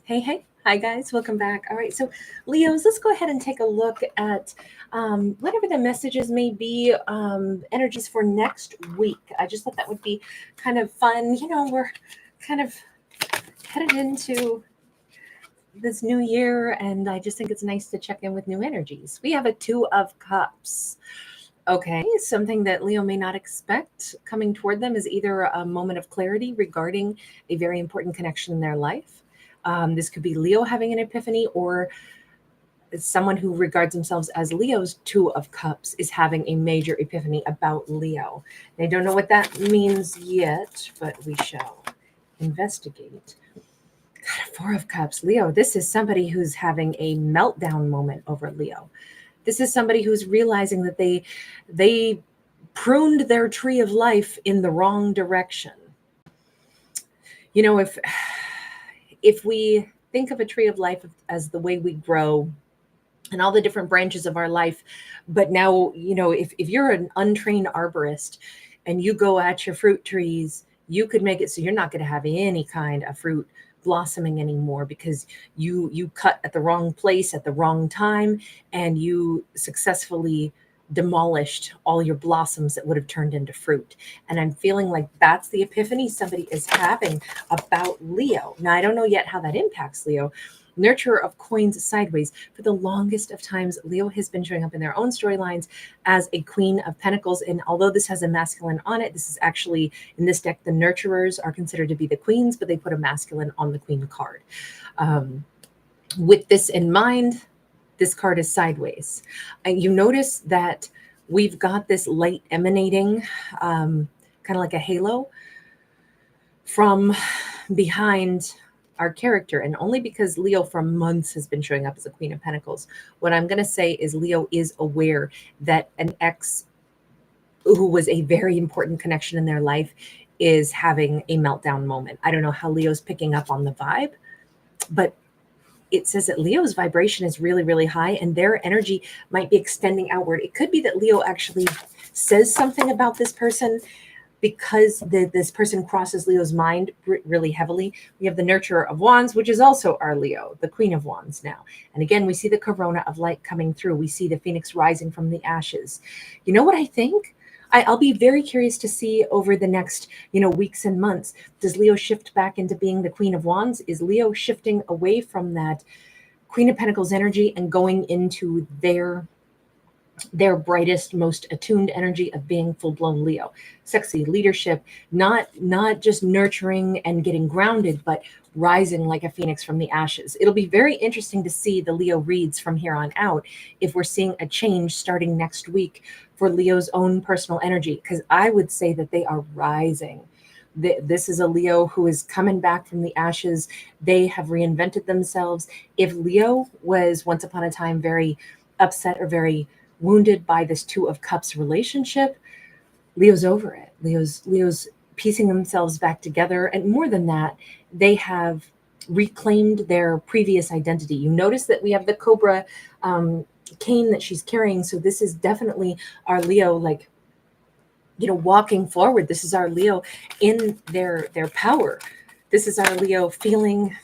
Hey. Hi, guys. Welcome back. All right. So, Leos, let's go ahead and take a look at whatever the messages may be, energies for next week. I just thought that would be kind of fun. We're kind of headed into this new year, and I just think it's nice to check in with new energies. We have a Two of Cups. Okay, something that Leo may not expect coming toward them is either a moment of clarity regarding a very important connection in their life. This could be Leo having an epiphany, or someone who regards themselves as Leo's Two of Cups is having a major epiphany about Leo. They don't know what that means yet, but we shall investigate. God, Four of Cups, Leo, this is somebody who's having a meltdown moment over Leo. This is somebody who's realizing that they pruned their tree of life in the wrong direction. You know, if we think of a tree of life as the way we grow and all the different branches of our life, but now, if you're an untrained arborist and you go at your fruit trees, you could make it so you're not going to have any kind of fruit blossoming anymore because you cut at the wrong place at the wrong time, and you successfully demolished all your blossoms that would have turned into fruit. And I'm feeling like that's the epiphany somebody is having about Leo. Now, I don't know yet how that impacts Leo. Nurturer of coins sideways. For the longest of times, Leo has been showing up in their own storylines as a Queen of Pentacles. And although this has a masculine on it, this is actually, in this deck, the nurturers are considered to be the queens, but they put a masculine on the queen card. With this in mind, this card is sideways. And you notice that we've got this light emanating, kind of like a halo, from behind our character, and only because Leo for months has been showing up as a Queen of Pentacles. What I'm going to say is Leo is aware that an ex who was a very important connection in their life is having a meltdown moment. I don't know how Leo's picking up on the vibe, but it says that Leo's vibration is really, really high, and their energy might be extending outward. It could be that Leo actually says something about this person because this person crosses Leo's mind really heavily. We have the Nurturer of Wands, which is also our Leo, the Queen of Wands now. And again, we see the corona of light coming through. We see the phoenix rising from the ashes. You know what I think? I'll be very curious to see over the next, weeks and months. Does Leo shift back into being the Queen of Wands? Is Leo shifting away from that Queen of Pentacles energy and going into their brightest, most attuned energy of being full-blown Leo? Sexy leadership, not just nurturing and getting grounded, but rising like a phoenix from the ashes. It'll be very interesting to see the Leo reads from here on out, if we're seeing a change starting next week for Leo's own personal energy, because I would say that they are rising. This is a Leo who is coming back from the ashes. They have reinvented themselves. If Leo was once upon a time very upset or very wounded by this Two of Cups relationship, Leo's over it. Leo's piecing themselves back together. And more than that, they have reclaimed their previous identity. You notice that we have the Cobra cane that she's carrying. So this is definitely our Leo, walking forward. This is our Leo in their power. This is our Leo feeling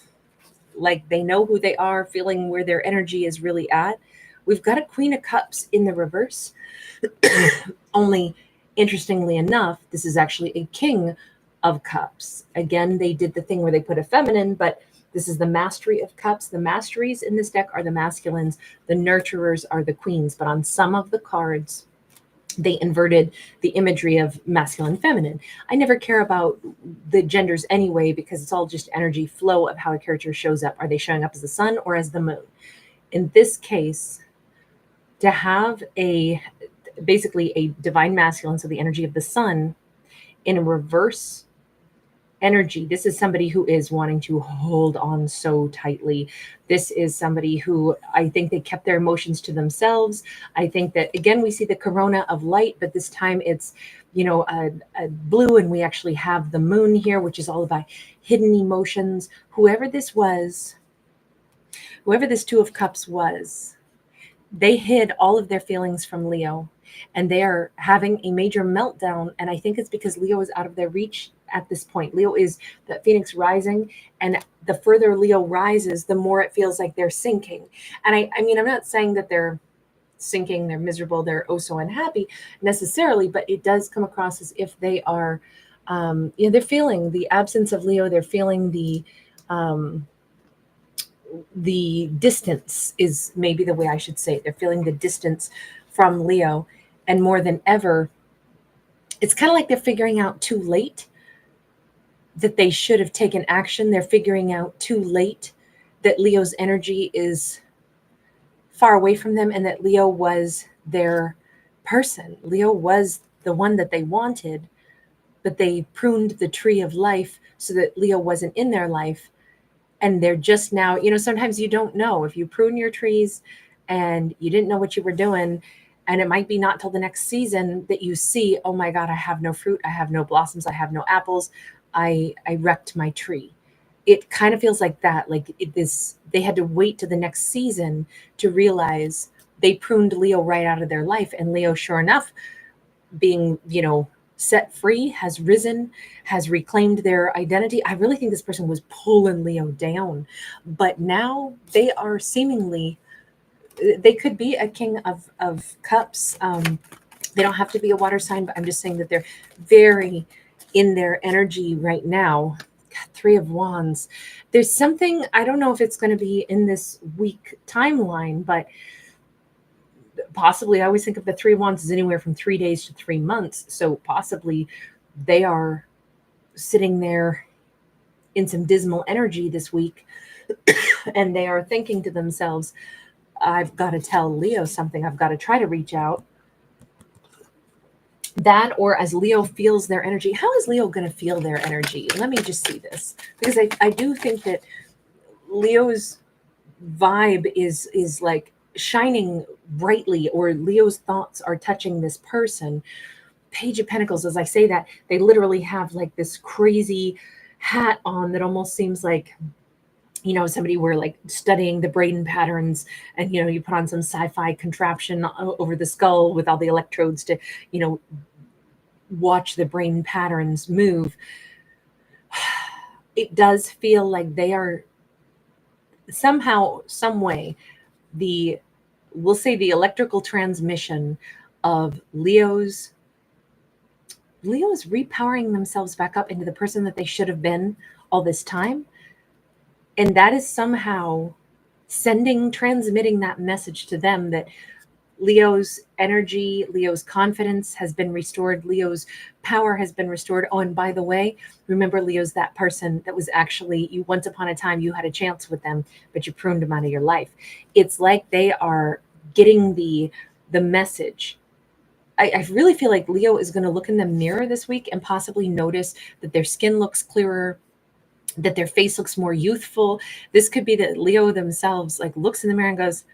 like they know who they are, feeling where their energy is really at. We've got a Queen of Cups in the reverse. Only, interestingly enough, this is actually a King of Cups. Again, they did the thing where they put a feminine, but this is the Mastery of Cups. The Masteries in this deck are the masculines. The Nurturers are the queens. But on some of the cards, they inverted the imagery of masculine, feminine. I never care about the genders anyway, because it's all just energy flow of how a character shows up. Are they showing up as the sun or as the moon? In this case, to have basically a divine masculine, so the energy of the sun, in a reverse energy, this is somebody who is wanting to hold on so tightly. This is somebody who, I think, they kept their emotions to themselves. I think that, again, we see the corona of light, but this time it's a blue, and we actually have the moon here, which is all about hidden emotions. Whoever this Two of Cups was, they hid all of their feelings from Leo, and they are having a major meltdown. And I think it's because Leo is out of their reach at this point. Leo is the phoenix rising, and the further Leo rises, the more it feels like they're sinking. And I mean, I'm not saying that they're sinking, they're miserable, they're oh so unhappy necessarily, but it does come across as if they are, they're feeling the absence of Leo. They're feeling the distance is maybe the way I should say it. They're feeling the distance from Leo, and more than ever, it's kind of like they're figuring out too late that they should have taken action. They're figuring out too late that Leo's energy is far away from them, and that Leo was their person. Leo was the one that they wanted, but they pruned the tree of life so that Leo wasn't in their life. And they're just now, sometimes you don't know if you prune your trees and you didn't know what you were doing. And it might be not till the next season that you see, oh my God, I have no fruit. I have no blossoms. I have no apples. I wrecked my tree. It kind of feels like that. Like they had to wait to the next season to realize they pruned Leo right out of their life. And Leo, sure enough, being, set free, has risen, has reclaimed their identity. I really think this person was pulling Leo down, but now they are seemingly, they could be a king of cups. They don't have to be a water sign, but I'm just saying that they're very in their energy right now. God, Three of Wands. There's something, I don't know if it's going to be in this week timeline, but possibly, I always think of the Three of Wands as anywhere from 3 days to 3 months. So possibly they are sitting there in some dismal energy this week, and they are thinking to themselves, I've got to tell Leo something. I've got to try to reach out. That, or as Leo feels their energy, how is Leo going to feel their energy? Let me just see this, because I do think that Leo's vibe is like shining brightly, or Leo's thoughts are touching this person. Page of Pentacles, as I say that, they literally have like this crazy hat on that almost seems like, somebody were like studying the brain patterns, and you put on some sci-fi contraption over the skull with all the electrodes to watch the brain patterns move. It does feel like they are somehow, some way, we'll say the electrical transmission of Leo's repowering themselves back up into the person that they should have been all this time. And that is somehow transmitting that message to them that Leo's energy, Leo's confidence has been restored. Leo's power has been restored. Oh, and by the way, remember, Leo's that person that was actually, you once upon a time, you had a chance with them, but you pruned them out of your life. It's like they are getting the message. I really feel like Leo is going to look in the mirror this week and possibly notice that their skin looks clearer, that their face looks more youthful. This could be that Leo themselves like looks in the mirror and goes,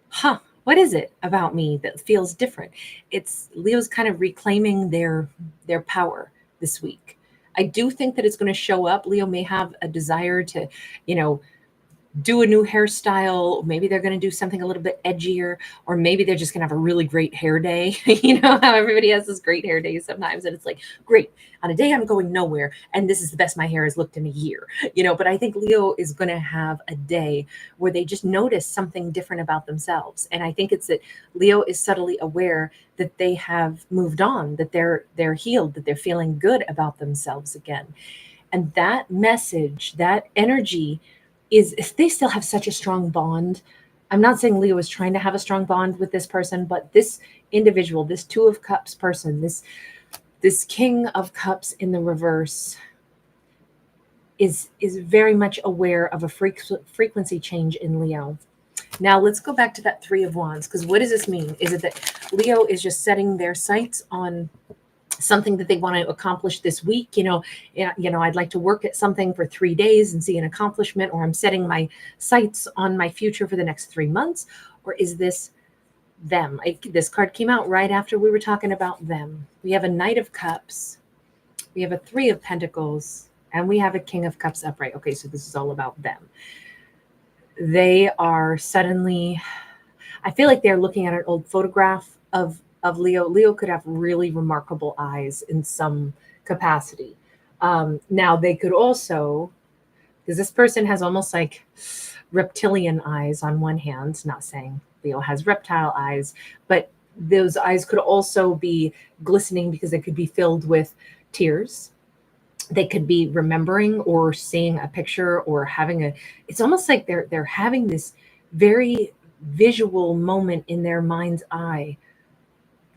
huh, what is it about me that feels different? It's Leo's kind of reclaiming their power this week. I do think that it's going to show up. Leo may have a desire to, do a new hairstyle. Maybe they're going to do something a little bit edgier, or maybe they're just going to have a really great hair day. You know how everybody has this great hair day sometimes, and it's like, great, on a day I'm going nowhere, and this is the best my hair has looked in a year. But I think Leo is going to have a day where they just notice something different about themselves. And I think it's that Leo is subtly aware that they have moved on, that they're healed, that they're feeling good about themselves again. And that message, that energy, is if they still have such a strong bond. I'm not saying Leo is trying to have a strong bond with this person, but this individual, this Two of Cups person, this King of Cups in the reverse is very much aware of a frequency change in Leo. Now let's go back to that Three of Wands, because what does this mean? Is it that Leo is just setting their sights on something that they want to accomplish this week? I'd like to work at something for 3 days and see an accomplishment, or I'm setting my sights on my future for the next 3 months? Or is this them? This card came out right after we were talking about them. We have a Knight of Cups, we have a Three of Pentacles, and we have a King of Cups upright. Okay, so this is all about them. They are suddenly, I feel like they're looking at an old photograph of Leo. Leo could have really remarkable eyes in some capacity. Now they could also, because this person has almost like reptilian eyes on one hand, not saying Leo has reptile eyes, but those eyes could also be glistening because they could be filled with tears. They could be remembering or seeing a picture or having a, it's almost like they're having this very visual moment in their mind's eye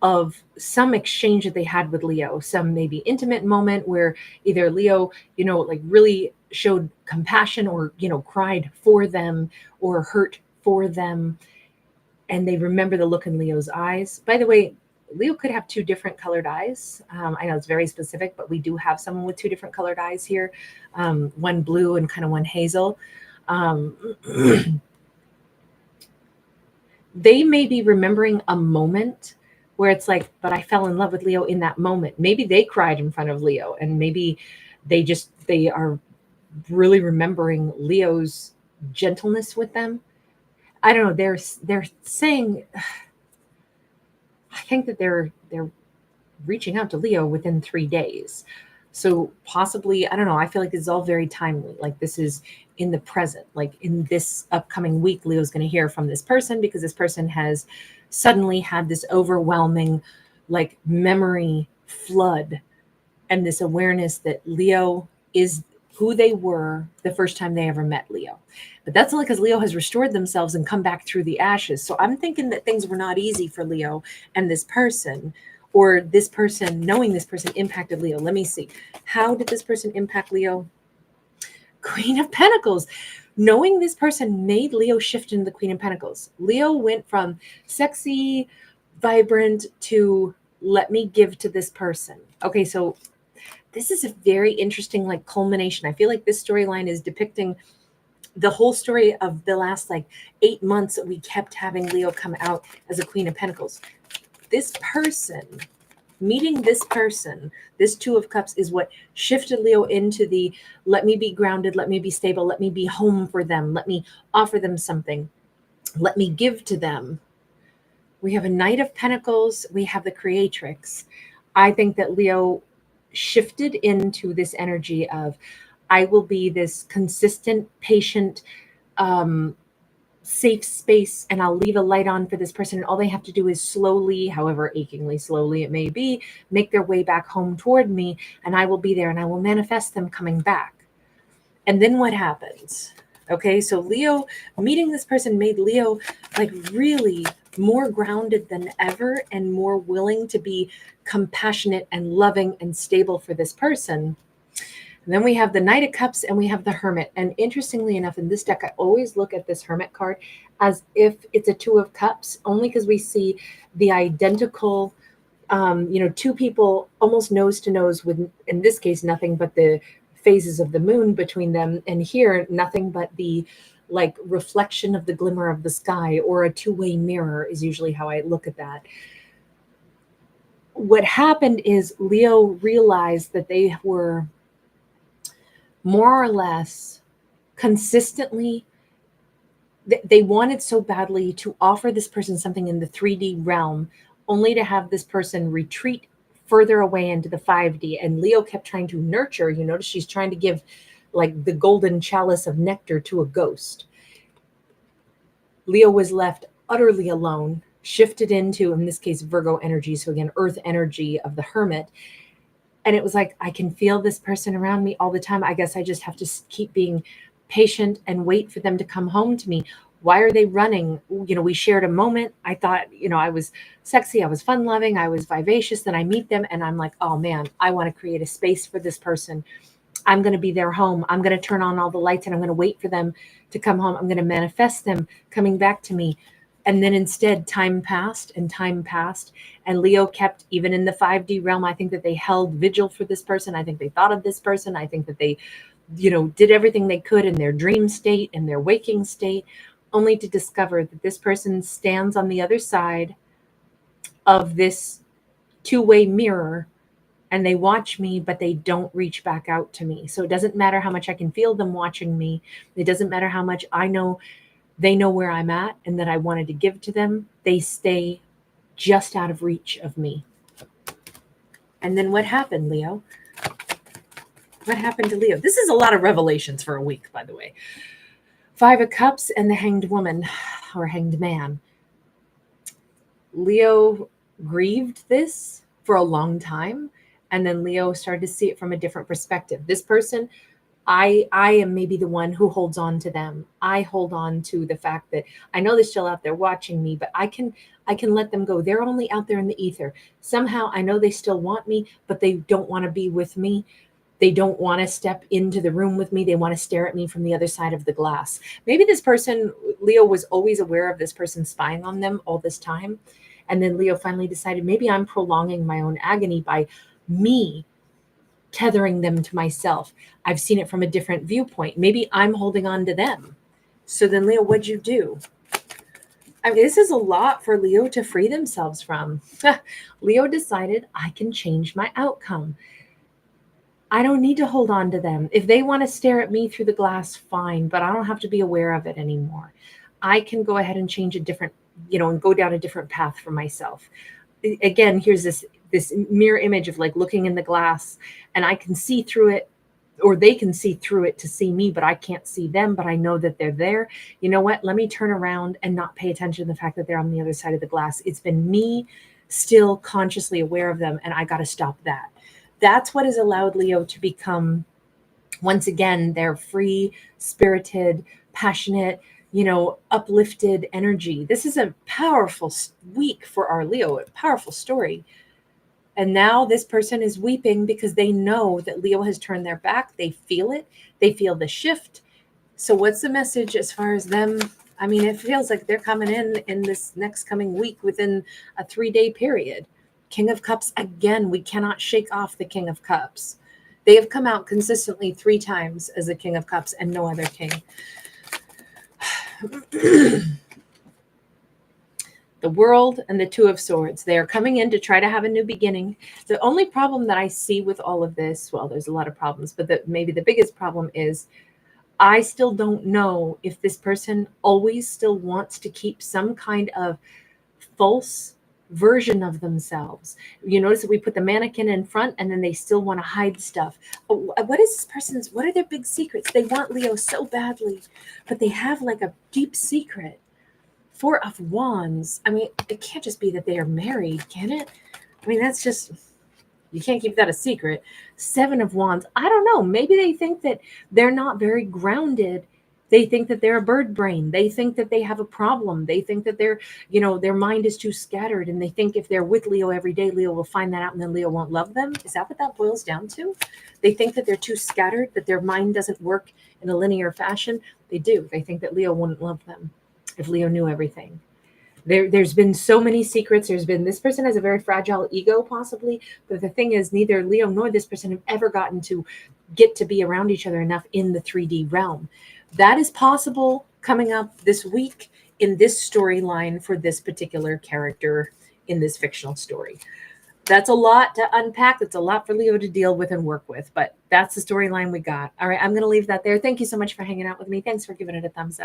of some exchange that they had with Leo, some maybe intimate moment where either Leo, like really showed compassion or, cried for them or hurt for them. And they remember the look in Leo's eyes. By the way, Leo could have two different colored eyes. I know it's very specific, but we do have someone with two different colored eyes here. One blue and kind of one hazel. They may be remembering a moment where it's like, but I fell in love with Leo in that moment. Maybe they cried in front of Leo, and maybe they are really remembering Leo's gentleness with them. I don't know. They're saying, I think that they're reaching out to Leo within 3 days. So possibly, I don't know. I feel like this is all very timely. Like this is in the present, like in this upcoming week, Leo's going to hear from this person because this person has suddenly had this overwhelming like memory flood and this awareness that Leo is who they were the first time they ever met Leo. But that's only because Leo has restored themselves and come back through the ashes. So I'm thinking that things were not easy for Leo and this person, or this person, knowing this person impacted Leo. Let me see. How did this person impact Leo? Queen of Pentacles. Knowing this person made Leo shift into the Queen of Pentacles. Leo went from sexy, vibrant to let me give to this person. Okay, so this is a very interesting like culmination. I feel like this storyline is depicting the whole story of the last like 8 months that we kept having Leo come out as a Queen of Pentacles. This person, meeting this person, this Two of Cups is what shifted Leo into the let me be grounded, let me be stable, let me be home for them, let me offer them something, let me give to them. We have a Knight of Pentacles, we have the Creatrix. I think that Leo shifted into this energy of I will be this consistent, patient, safe space, and I'll leave a light on for this person. And all they have to do is slowly, however achingly slowly it may be, make their way back home toward me, and I will be there and I will manifest them coming back. And then what happens? Okay, so Leo, meeting this person made Leo like really more grounded than ever and more willing to be compassionate and loving and stable for this person. And then we have the Knight of Cups and we have the Hermit. And interestingly enough, in this deck, I always look at this Hermit card as if it's a Two of Cups, only because we see the identical, two people almost nose to nose with, in this case, nothing but the phases of the moon between them. And here, nothing but the like reflection of the glimmer of the sky, or a two-way mirror is usually how I look at that. What happened is Leo realized that they were more or less consistently, they wanted so badly to offer this person something in the 3D realm, only to have this person retreat further away into the 5D. And Leo kept trying to nurture. You notice she's trying to give like the golden chalice of nectar to a ghost. Leo was left utterly alone, shifted into, in this case, Virgo energy. So again, earth energy of the Hermit. And it was like, I can feel this person around me all the time. I guess I just have to keep being patient and wait for them to come home to me. Why are they running? We shared a moment. I thought, I was sexy. I was fun loving. I was vivacious. Then I meet them and I'm like, oh man, I want to create a space for this person. I'm going to be their home. I'm going to turn on all the lights and I'm going to wait for them to come home. I'm going to manifest them coming back to me. And then instead, time passed. And Leo kept, even in the 5D realm, I think that they held vigil for this person. I think they thought of this person. I think that they, did everything they could in their dream state and their waking state, only to discover that this person stands on the other side of this two-way mirror, and they watch me, but they don't reach back out to me. So it doesn't matter how much I can feel them watching me. It doesn't matter how much I know they know where I'm at and that I wanted to give to them. They stay just out of reach of me. And then what happened, Leo? What happened to Leo? This is a lot of revelations for a week, by the way. 5 of Cups and the Hanged Woman or Hanged Man. Leo grieved this for a long time, and then Leo started to see it from a different perspective. This person, I am maybe the one who holds on to them. I hold on to the fact that I know they're still out there watching me, but I can let them go. They're only out there in the ether. Somehow I know they still want me, but they don't want to be with me. They don't want to step into the room with me. They want to stare at me from the other side of the glass. Maybe this person, Leo was always aware of this person spying on them all this time. And then Leo finally decided maybe I'm prolonging my own agony by me tethering them to myself. I've seen it from a different viewpoint. Maybe I'm holding on to them. So then, Leo, what'd you do? I mean, this is a lot for Leo to free themselves from. Leo decided I can change my outcome. I don't need to hold on to them. If they want to stare at me through the glass, fine, but I don't have to be aware of it anymore. I can go ahead and change a different, and go down a different path for myself. Again, here's this mirror image of like looking in the glass, and I can see through it, or they can see through it to see me, but I can't see them, but I know that they're there. You know what? Let me turn around and not pay attention to the fact that they're on the other side of the glass. It's been me still consciously aware of them, and I got to stop that. That's what has allowed Leo to become, once again, their free, spirited, passionate, uplifted energy. This is a powerful week for our Leo, a powerful story. And now this person is weeping because they know that Leo has turned their back. They feel it. They feel the shift. So what's the message as far as them? I mean, it feels like they're coming in this next coming week within a 3-day period. King of Cups, again, we cannot shake off the King of Cups. They have come out consistently 3 times as the King of Cups and no other king. The World and the 2 of Swords. They are coming in to try to have a new beginning. The only problem that I see with all of this, well, there's a lot of problems, but maybe the biggest problem is I still don't know if this person always still wants to keep some kind of false version of themselves. You notice that we put the mannequin in front and then they still want to hide stuff. What is this person's, what are their big secrets? They want Leo so badly, but they have like a deep secret. 4 of Wands. I mean, it can't just be that they are married, can it? I mean, that's just, you can't keep that a secret. 7 of Wands. I don't know. Maybe they think that they're not very grounded. They think that they're a bird brain. They think that they have a problem. They think that they're, their mind is too scattered. And they think if they're with Leo every day, Leo will find that out and then Leo won't love them. Is that what that boils down to? They think that they're too scattered, that their mind doesn't work in a linear fashion. They do. They think that Leo wouldn't love them if Leo knew everything. There's been so many secrets. This person has a very fragile ego possibly, but the thing is neither Leo nor this person have ever gotten to get to be around each other enough in the 3D realm. That is possible coming up this week in this storyline for this particular character in this fictional story. That's a lot to unpack. It's a lot for Leo to deal with and work with, but that's the storyline we got. All right, I'm going to leave that there. Thank you so much for hanging out with me. Thanks for giving it a thumbs up.